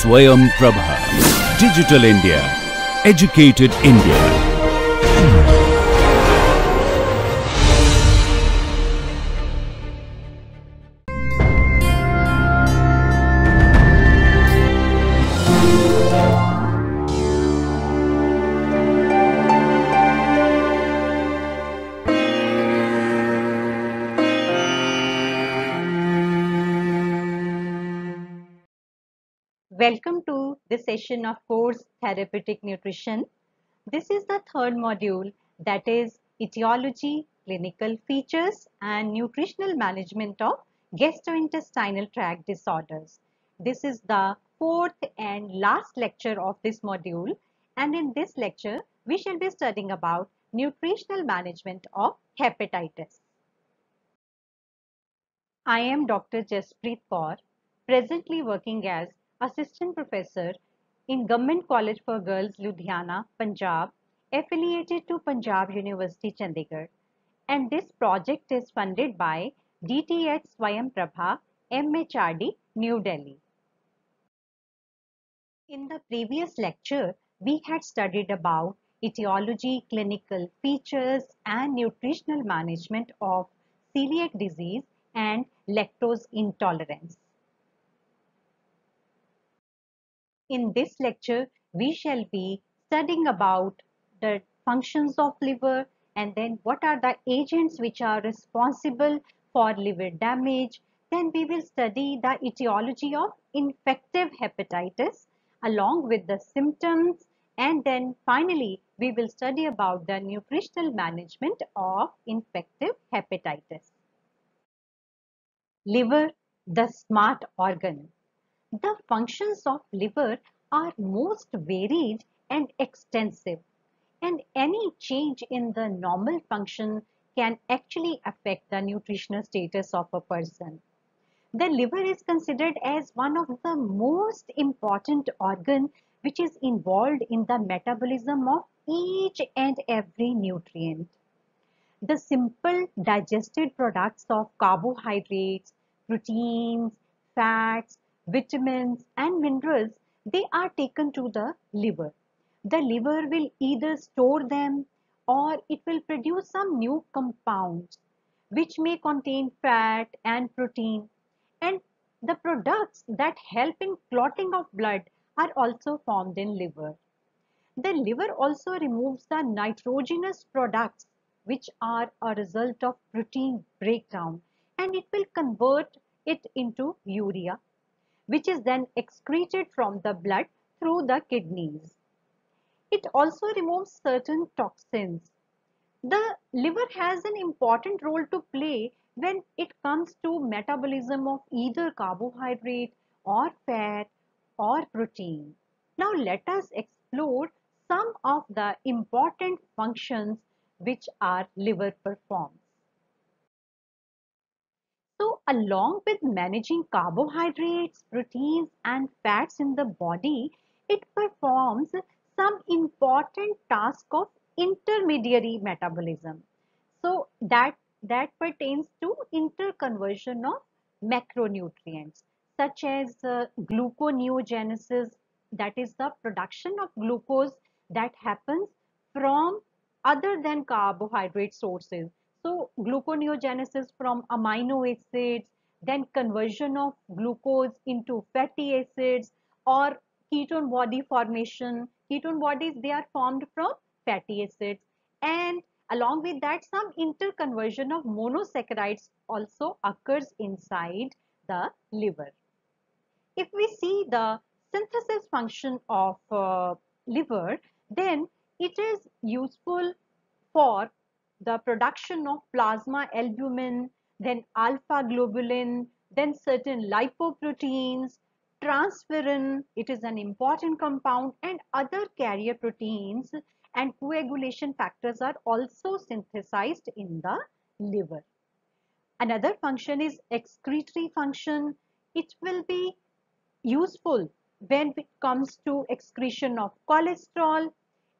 Swayam Prabha. Digital India. Educated India. Welcome to this session of course Therapeutic Nutrition. This is the third module, that is etiology, clinical features and nutritional management of gastrointestinal tract disorders. This is the fourth and last lecture of this module, and in this lecture we shall be studying about nutritional management of hepatitis. I am Dr. Jaspreet Kaur, presently working as Assistant Professor in Government College for Girls, Ludhiana, Punjab, affiliated to Punjab University, Chandigarh. And this project is funded by DTH Swayam Prabha, MHRD, New Delhi. In the previous lecture, we had studied about etiology, clinical features, and nutritional management of celiac disease and lactose intolerance. In this lecture, we shall be studying about the functions of liver and then what are the agents which are responsible for liver damage. Then we will study the etiology of infective hepatitis along with the symptoms, and then finally we will study about the nutritional management of infective hepatitis. Liver, the smart organ. The functions of liver are most varied and extensive, and any change in the normal function can actually affect the nutritional status of a person. The liver is considered as one of the most important organ which is involved in the metabolism of each and every nutrient. The simple digested products of carbohydrates, proteins, fats, vitamins and minerals, they are taken to the liver. The liver will either store them or it will produce some new compounds which may contain fat and protein, and the products that help in clotting of blood are also formed in liver. The liver also removes the nitrogenous products which are a result of protein breakdown, and it will convert it into urea, which is then excreted from the blood through the kidneys. It also removes certain toxins. The liver has an important role to play when it comes to metabolism of either carbohydrate or fat or protein. Now let us explore some of the important functions which our liver performs. So along with managing carbohydrates, proteins and fats in the body, it performs some important task of intermediary metabolism. So that pertains to interconversion of macronutrients such as gluconeogenesis, that is the production of glucose that happens from other than carbohydrate sources. So gluconeogenesis from amino acids, then conversion of glucose into fatty acids, or ketone body formation. Ketone bodies, they are formed from fatty acids, and along with that some interconversion of monosaccharides also occurs inside the liver. If we see the synthesis function of liver, then it is useful for the production of plasma albumin, then alpha globulin, then certain lipoproteins, transferrin, it is an important compound, and other carrier proteins and coagulation factors are also synthesized in the liver. Another function is excretory function. It will be useful when it comes to excretion of cholesterol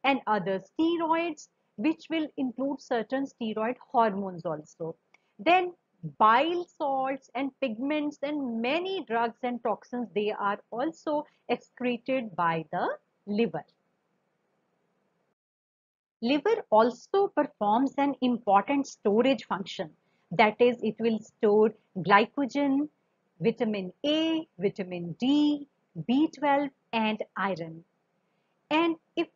and other steroids, which will include certain steroid hormones also. Then bile salts and pigments and many drugs and toxins, they are also excreted by the liver. Liver also performs an important storage function. That is, it will store glycogen, vitamin A, vitamin D, B12 and iron. And if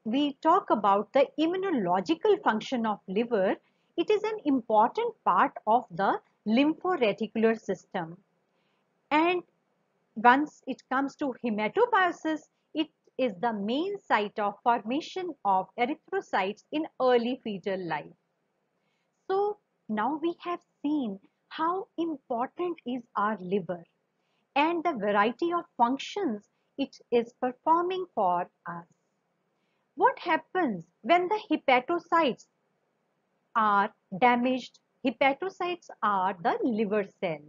we talk about the immunological function of liver, it is an important part of the lymphoreticular system. And once it comes to hematobiosis, it is the main site of formation of erythrocytes in early fetal life. So now we have seen how important is our liver and the variety of functions it is performing for us. What happens when the hepatocytes are damaged? Hepatocytes are the liver cells.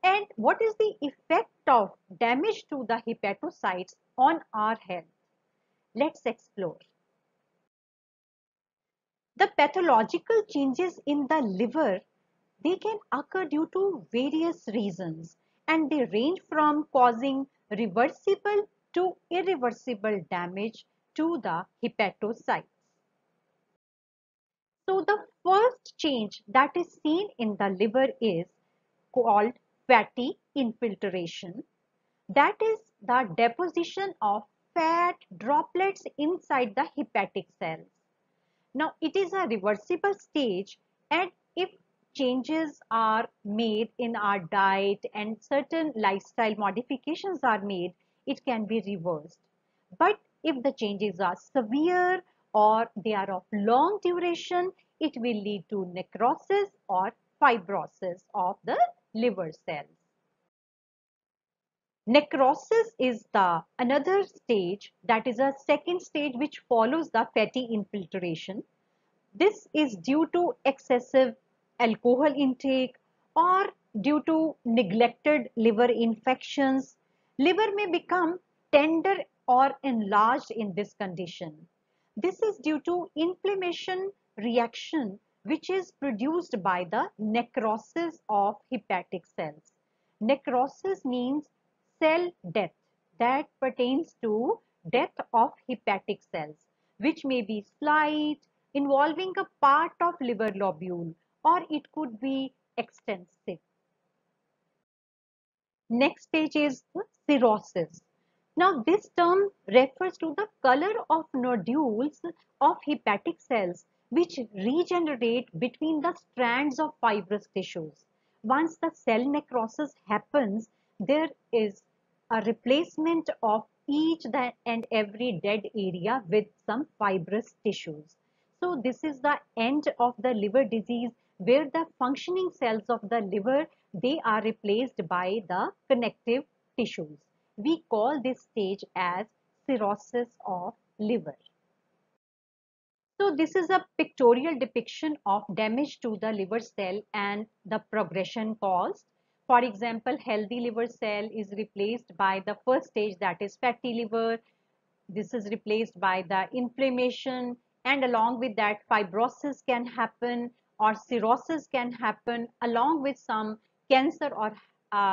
And what is the effect of damage to the hepatocytes on our health? Let's explore. The pathological changes in the liver, they can occur due to various reasons, and they range from causing reversible to irreversible damage to the hepatocytes. So the first change that is seen in the liver is called fatty infiltration. That is the deposition of fat droplets inside the hepatic cells. Now it is a reversible stage, and if changes are made in our diet and certain lifestyle modifications are made, it can be reversed. But if the changes are severe or they are of long duration, it will lead to necrosis or fibrosis of the liver cells. Necrosis is the another stage, that is a second stage which follows the fatty infiltration. This is due to excessive alcohol intake or due to neglected liver infections. Liver may become tender or enlarged in this condition. This is due to inflammation reaction which is produced by the necrosis of hepatic cells. Necrosis means cell death, that pertains to death of hepatic cells, which may be slight, involving a part of liver lobule, or it could be extensive. Next stage is the cirrhosis. Now this term refers to the color of nodules of hepatic cells which regenerate between the strands of fibrous tissues. Once the cell necrosis happens, there is a replacement of each and every dead area with some fibrous tissues. So this is the end of the liver disease, where the functioning cells of the liver, they are replaced by the connective tissues. We call this stage as cirrhosis of liver. So this is a pictorial depiction of damage to the liver cell and the progression caused. For example, healthy liver cell is replaced by the first stage, that is fatty liver. This is replaced by the inflammation, and along with that fibrosis can happen or cirrhosis can happen along with some cancer or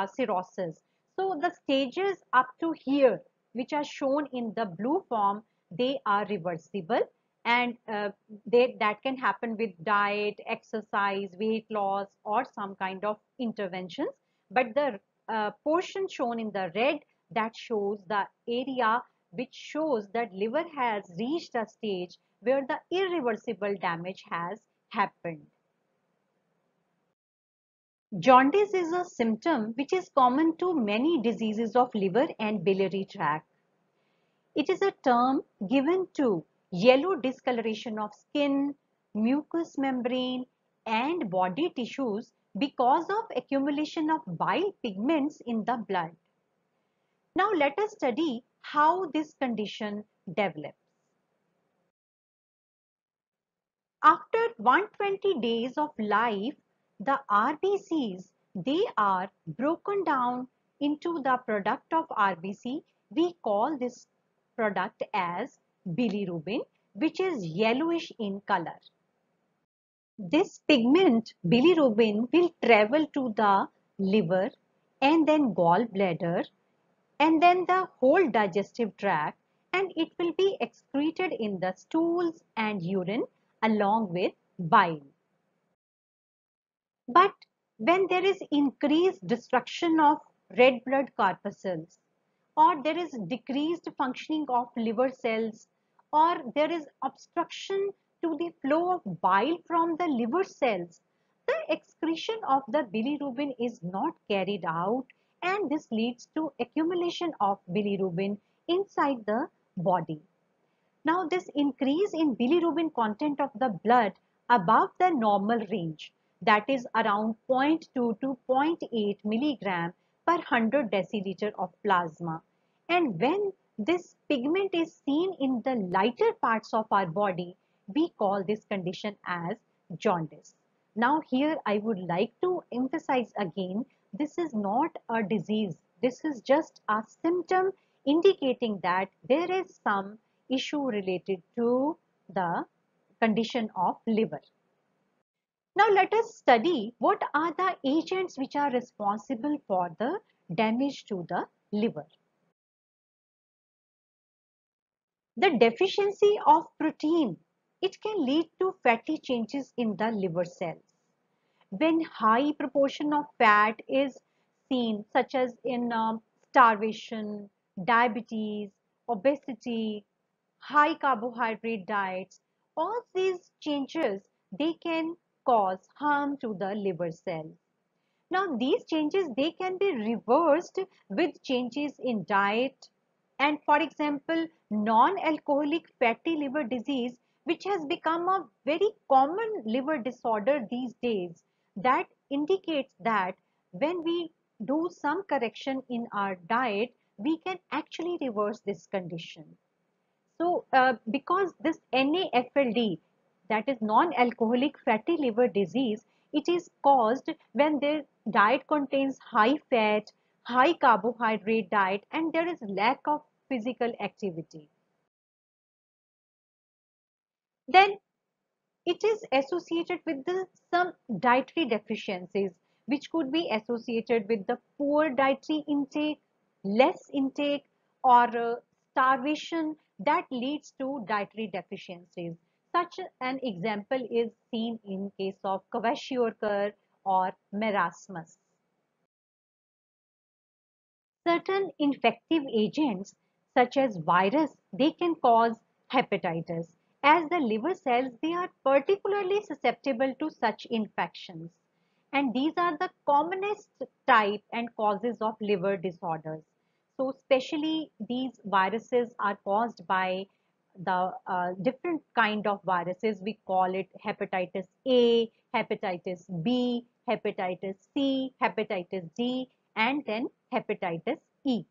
cirrhosis. So the stages up to here, which are shown in the blue form, they are reversible, and that can happen with diet, exercise, weight loss or some kind of interventions. But the portion shown in the red, that shows the area which shows that liver has reached a stage where the irreversible damage has happened. Jaundice is a symptom which is common to many diseases of liver and biliary tract. It is a term given to yellow discoloration of skin, mucous membrane and body tissues because of accumulation of bile pigments in the blood. Now let us study how this condition develops. After 120 days of life, the RBCs, they are broken down into the product of RBC. We call this product as bilirubin, which is yellowish in color. This pigment bilirubin will travel to the liver and then gallbladder and then the whole digestive tract, and it will be excreted in the stools and urine along with bile. But when there is increased destruction of red blood corpuscles, or there is decreased functioning of liver cells, or there is obstruction to the flow of bile from the liver cells, the excretion of the bilirubin is not carried out, and this leads to accumulation of bilirubin inside the body. Now, this increase in bilirubin content of the blood above the normal range, that is around 0.2 to 0.8 milligram per 100 deciliter of plasma. And when this pigment is seen in the lighter parts of our body, we call this condition as jaundice. Now, here I would like to emphasize again, this is not a disease. This is just a symptom indicating that there is some issue related to the condition of liver. Now let us study what are the agents which are responsible for the damage to the liver. The deficiency of protein, it can lead to fatty changes in the liver cells. When high proportion of fat is seen, such as in starvation, diabetes, obesity, high carbohydrate diets, all these changes, they can cause harm to the liver cells. Now, these changes, they can be reversed with changes in diet. And for example, non-alcoholic fatty liver disease, which has become a very common liver disorder these days, that indicates that when we do some correction in our diet, we can actually reverse this condition. So, because this NAFLD, that is non-alcoholic fatty liver disease, it is caused when the diet contains high fat, high carbohydrate diet, and there is lack of physical activity. Then it is associated with some dietary deficiencies, which could be associated with the poor dietary intake, less intake, or starvation that leads to dietary deficiencies. Such an example is seen in case of kwashiorkor or marasmus. Certain infective agents such as virus, they can cause hepatitis. As the liver cells, they are particularly susceptible to such infections. And these are the commonest type and causes of liver disorders. So especially these viruses are caused by the different kind of viruses. We call it hepatitis A, hepatitis B, hepatitis C, hepatitis D, and then hepatitis E.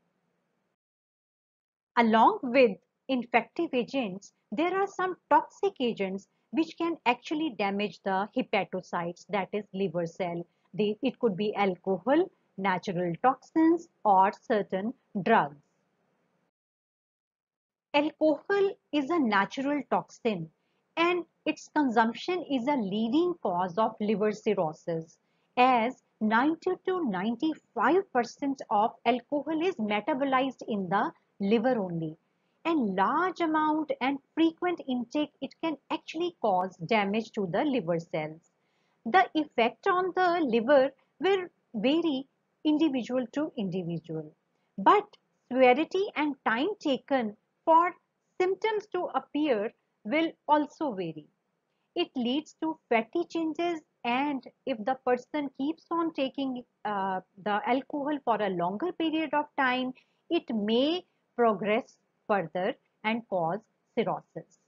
Along with infective agents, there are some toxic agents which can actually damage the hepatocytes, that is liver cell. It could be alcohol, natural toxins, or certain drugs. Alcohol is a natural toxin and its consumption is a leading cause of liver cirrhosis, as 90 to 95% of alcohol is metabolized in the liver only, and large amount and frequent intake, it can actually cause damage to the liver cells. The effect on the liver will vary individual to individual, but severity and time taken for symptoms to appear will also vary. It leads to fatty changes, and if the person keeps on taking the alcohol for a longer period of time, it may progress further and cause cirrhosis.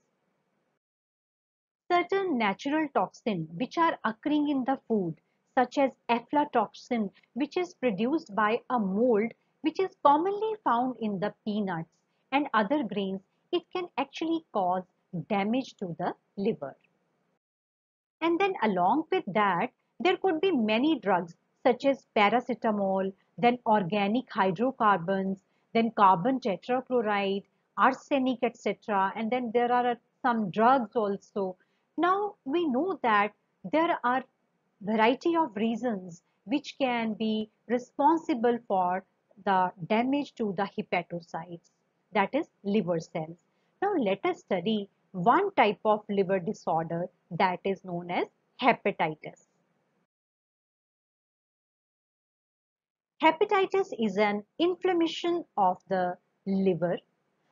Certain natural toxins which are occurring in the food, such as aflatoxin, which is produced by a mold which is commonly found in the peanuts and other grains, it can actually cause damage to the liver. And then along with that, there could be many drugs such as paracetamol, then organic hydrocarbons, then carbon tetrachloride, arsenic, etc. And then there are some drugs also. Now we know that there are variety of reasons which can be responsible for the damage to the hepatocytes, that is liver cells. Now let us study one type of liver disorder that is known as hepatitis. Hepatitis is an inflammation of the liver.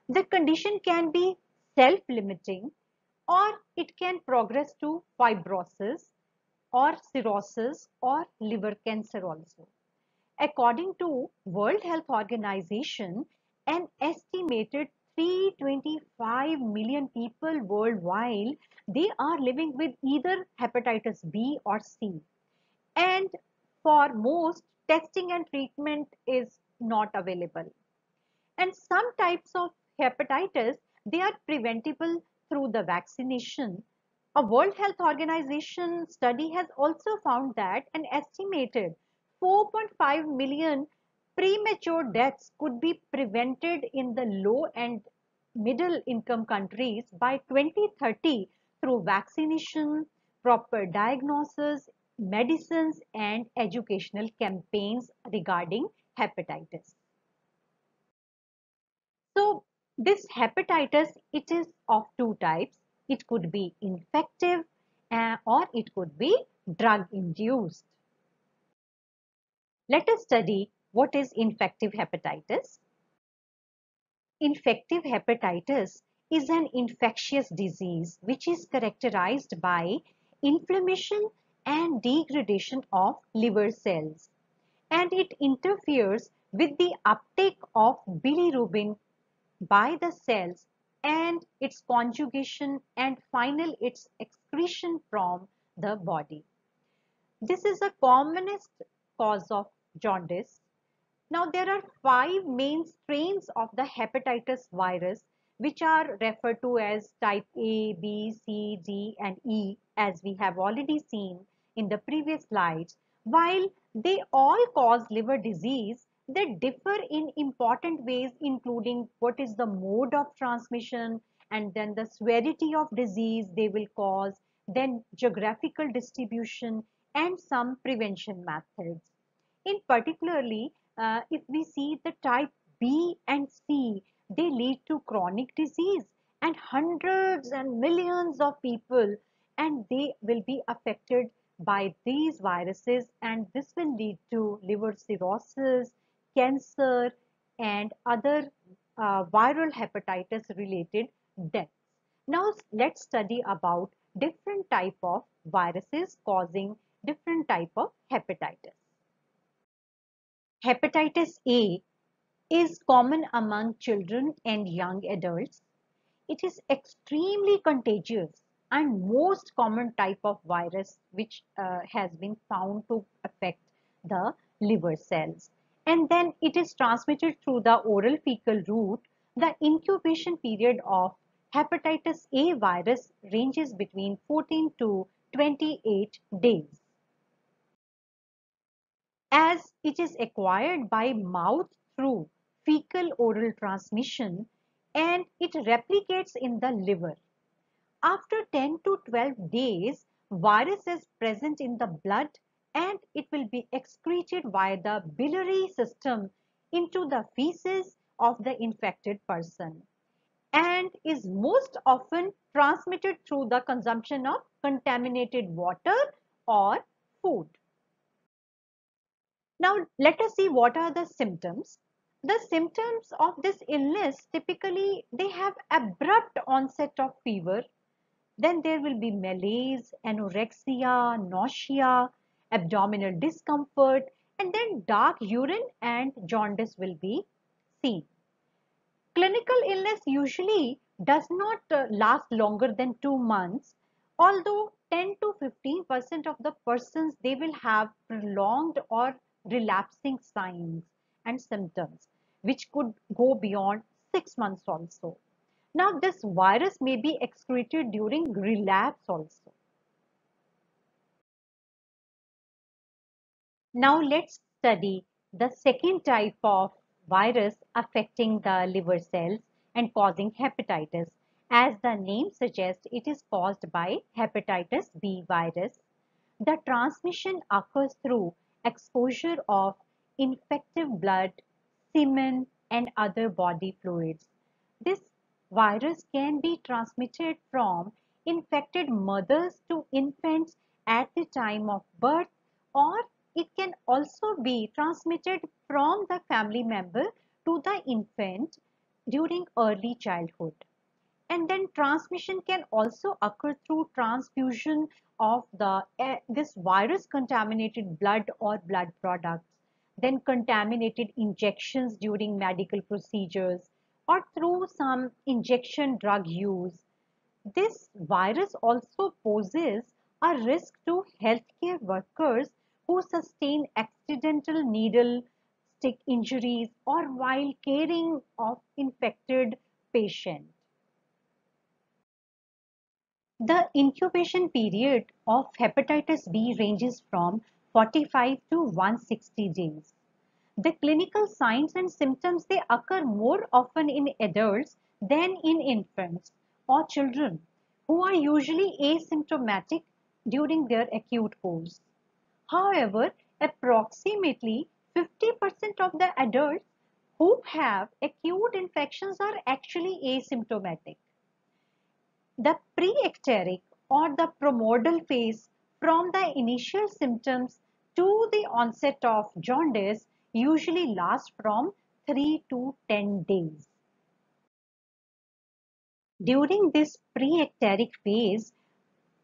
The condition can be self-limiting or it can progress to fibrosis or cirrhosis or liver cancer also. According to World Health Organization, an estimated 325 million people worldwide, they are living with either hepatitis B or C. And for most, testing and treatment is not available. And some types of hepatitis, they are preventable through the vaccination. A World Health Organization study has also found that an estimated 4.5 million premature deaths could be prevented in the low and middle income countries by 2030 through vaccination, proper diagnosis, medicines, and educational campaigns regarding hepatitis. So this hepatitis, it is of two types. It could be infective or it could be drug induced. Let us study what is infective hepatitis. Infective hepatitis is an infectious disease which is characterized by inflammation and degradation of liver cells, and it interferes with the uptake of bilirubin by the cells and its conjugation and final its excretion from the body. This is the commonest cause of jaundice. Now there are five main strains of the hepatitis virus which are referred to as type A, B, C, D and E, as we have already seen in the previous slides. While they all cause liver disease, they differ in important ways, including what is the mode of transmission and then the severity of disease they will cause, then geographical distribution and some prevention methods. In particularly, if we see the type B and C, they lead to chronic disease and hundreds and millions of people, and they will be affected by these viruses, and this will lead to liver cirrhosis, cancer, and other viral hepatitis related deaths. Now let's study about different type of viruses causing different type of hepatitis. Hepatitis A is common among children and young adults. It is extremely contagious and most common type of virus which has been found to affect the liver cells. And then it is transmitted through the oral fecal route. The incubation period of hepatitis A virus ranges between 14 to 28 days. As it is acquired by mouth through fecal oral transmission and it replicates in the liver. After 10 to 12 days, virus is present in the blood and it will be excreted via the biliary system into the feces of the infected person and is most often transmitted through the consumption of contaminated water or food. Now, let us see what are the symptoms. The symptoms of this illness typically they have abrupt onset of fever. Then there will be malaise, anorexia, nausea, abdominal discomfort, and then dark urine and jaundice will be seen. Clinical illness usually does not last longer than 2 months, although 10 to 15% of the persons they will have prolonged or relapsing signs and symptoms, which could go beyond 6 months also. Now, this virus may be excreted during relapse also. Now, let's study the second type of virus affecting the liver cells and causing hepatitis. As the name suggests, it is caused by hepatitis B virus. The transmission occurs through exposure of infective blood, semen, and other body fluids. This virus can be transmitted from infected mothers to infants at the time of birth, or it can also be transmitted from the family member to the infant during early childhood. And then transmission can also occur through transfusion of this virus contaminated blood or blood products, then contaminated injections during medical procedures, or through some injection drug use. This virus also poses a risk to healthcare workers who sustain accidental needle stick injuries or while caring of infected patients. The incubation period of hepatitis B ranges from 45 to 160 days. The clinical signs and symptoms, they occur more often in adults than in infants or children who are usually asymptomatic during their acute course. However, approximately 50% of the adults who have acute infections are actually asymptomatic. The pre-ecteric or the primordial phase, from the initial symptoms to the onset of jaundice, usually lasts from 3 to 10 days. During this pre-ecteric phase,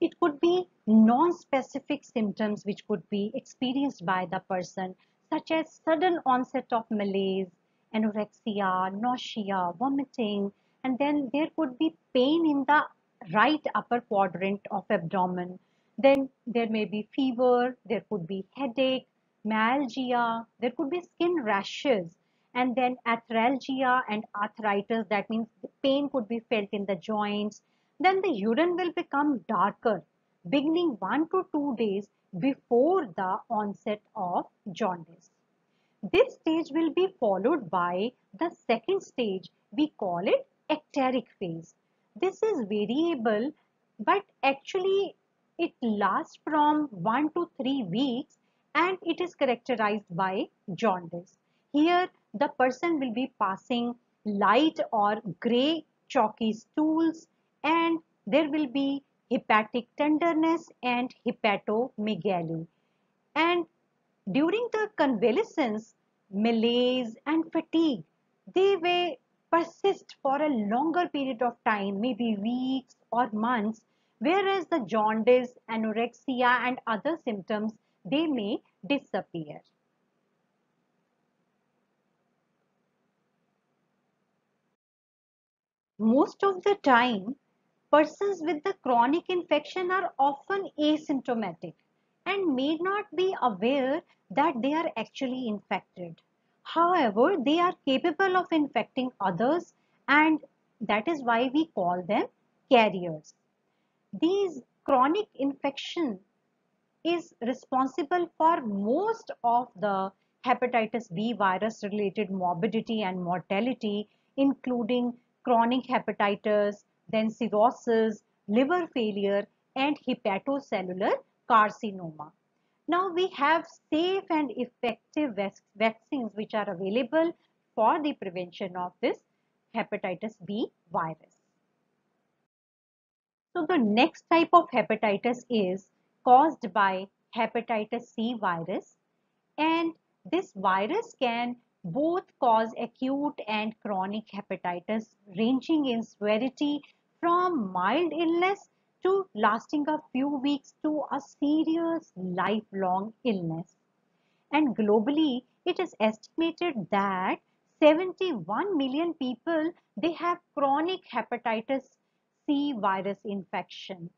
it could be non-specific symptoms which could be experienced by the person, such as sudden onset of malaise, anorexia, nausea, vomiting, and then there could be pain in the right upper quadrant of abdomen. Then there may be fever, there could be headache, myalgia, there could be skin rashes, and then arthralgia and arthritis. That means the pain could be felt in the joints. Then the urine will become darker, beginning 1 to 2 days before the onset of jaundice. This stage will be followed by the second stage. We call it ecteric phase. This is variable, but actually it lasts from 1 to 3 weeks and it is characterized by jaundice. Here the person will be passing light or gray chalky stools, and there will be hepatic tenderness and hepatomegaly. And during the convalescence, malaise and fatigue, they may persist for a longer period of time, maybe weeks or months, whereas the jaundice, anorexia and other symptoms, they may disappear. Most of the time, persons with the chronic infection are often asymptomatic and may not be aware that they are actually infected. However, they are capable of infecting others, and that is why we call them carriers. These chronic infection is responsible for most of the hepatitis B virus related morbidity and mortality, including chronic hepatitis, then cirrhosis, liver failure, and hepatocellular carcinoma. Now we have safe and effective vaccines which are available for the prevention of this hepatitis B virus. So the next type of hepatitis is caused by hepatitis C virus, and this virus can both cause acute and chronic hepatitis, ranging in severity from mild illness to lasting a few weeks to a serious lifelong illness. And globally, it is estimated that 71 million people, they have chronic hepatitis C virus infection.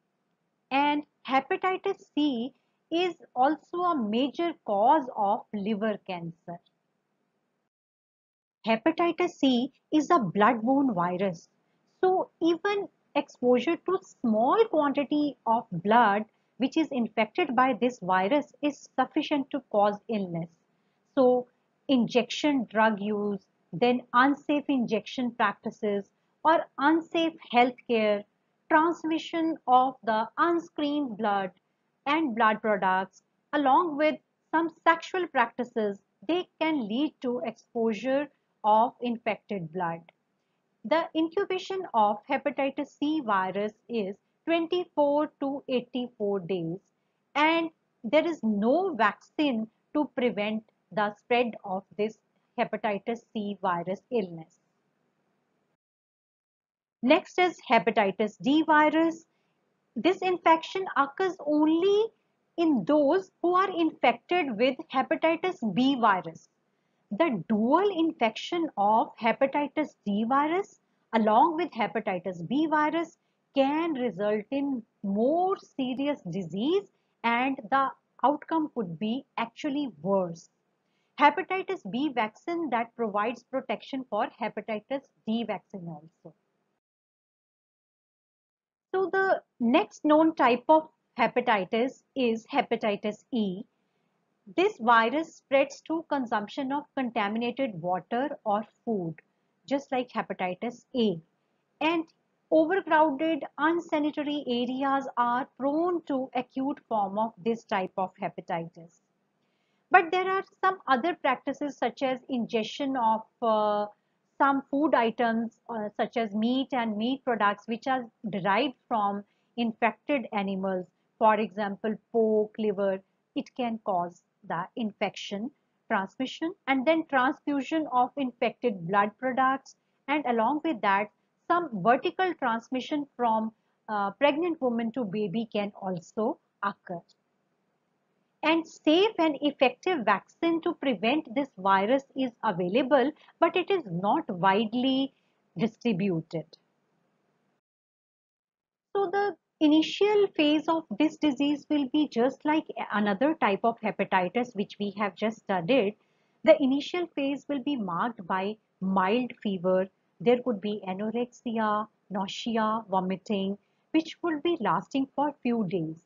And hepatitis C is also a major cause of liver cancer. Hepatitis C is a blood-borne virus. So even exposure to small quantity of blood which is infected by this virus is sufficient to cause illness. So injection drug use, then unsafe injection practices or unsafe healthcare, transmission of the unscreened blood, and blood products, along with some sexual practices, they can lead to exposure of infected blood. The incubation of hepatitis C virus is 24 to 84 days, and there is no vaccine to prevent the spread of this hepatitis C virus illness. Next is hepatitis D virus. This infection occurs only in those who are infected with hepatitis B virus. The dual infection of hepatitis D virus along with hepatitis B virus can result in more serious disease, and the outcome could be actually worse. Hepatitis B vaccine that provides protection for hepatitis D vaccine also. So the next known type of hepatitis is hepatitis E. This virus spreads through consumption of contaminated water or food, just like hepatitis A. And overcrowded, unsanitary areas are prone to acute form of this type of hepatitis. But there are some other practices such as ingestion of some food items such as meat and meat products which are derived from infected animals. For example, pork, liver, it can cause the infection, transmission, and then transfusion of infected blood products. And along with that, some vertical transmission from pregnant woman to baby can also occur. And safe and effective vaccine to prevent this virus is available, but it is not widely distributed. So the initial phase of this disease will be just like another type of hepatitis which we have just studied. The initial phase will be marked by mild fever. There could be anorexia, nausea, vomiting, which will be lasting for few days.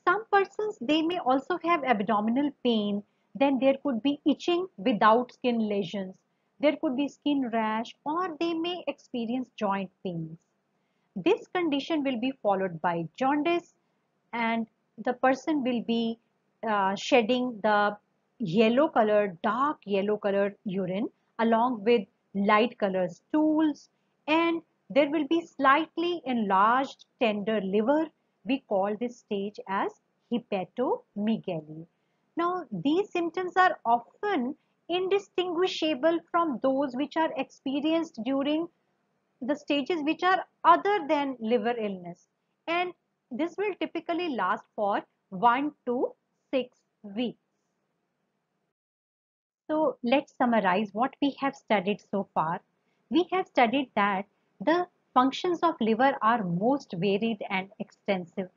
Some persons, they may also have abdominal pain. Then there could be itching without skin lesions. There could be skin rash, or they may experience joint pains. This condition will be followed by jaundice, and the person will be shedding the yellow colored, dark yellow colored urine along with light colored stools, and there will be slightly enlarged tender liver. We call this stage as hepatomegaly. Now, these symptoms are often indistinguishable from those which are experienced during the stages which are other than liver illness, and this will typically last for 1 to 6 weeks. So let's summarize what we have studied so far. We have studied that the functions of liver are most varied and extensive,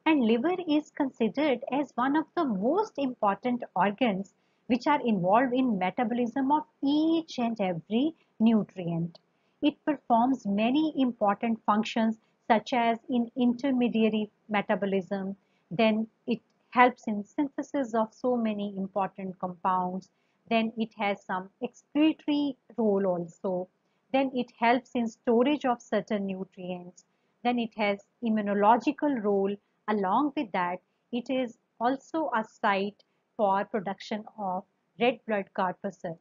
and liver is considered as one of the most important organs which are involved in metabolism of each and every nutrient. It performs many important functions such as in intermediary metabolism, then it helps in synthesis of so many important compounds, then it has some excretory role also, then it helps in storage of certain nutrients, then it has immunological role. Along with that, it is also a site for production of red blood corpuscles.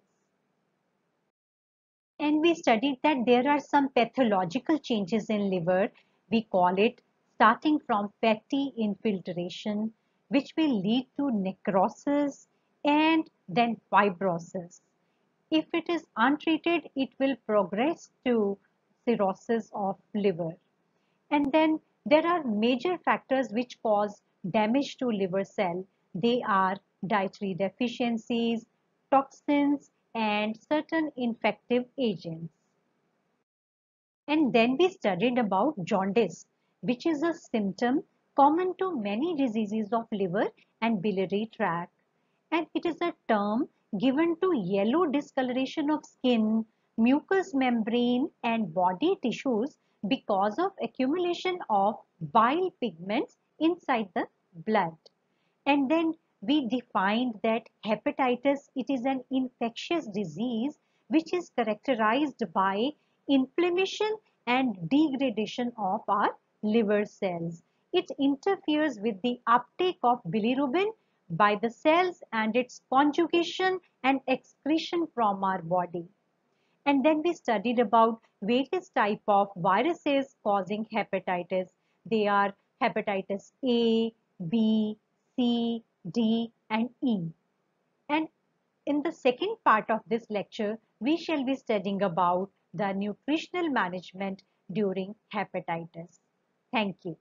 And we studied that there are some pathological changes in liver. We call it starting from fatty infiltration, which will lead to necrosis and then fibrosis. If it is untreated, it will progress to cirrhosis of liver. And then there are major factors which cause damage to liver cell. They are dietary deficiencies, toxins, and certain infective agents. And then we studied about jaundice, which is a symptom common to many diseases of liver and biliary tract. And it is a term given to yellow discoloration of skin, mucous membrane, and body tissues because of accumulation of bile pigments inside the blood. And then we defined that hepatitis, it is an infectious disease which is characterized by inflammation and degradation of our liver cells. It interferes with the uptake of bilirubin by the cells and its conjugation and excretion from our body. And then we studied about various type of viruses causing hepatitis. They are hepatitis A, B, C, D, and E. And in the second part of this lecture, we shall be studying about the nutritional management during hepatitis. Thank you.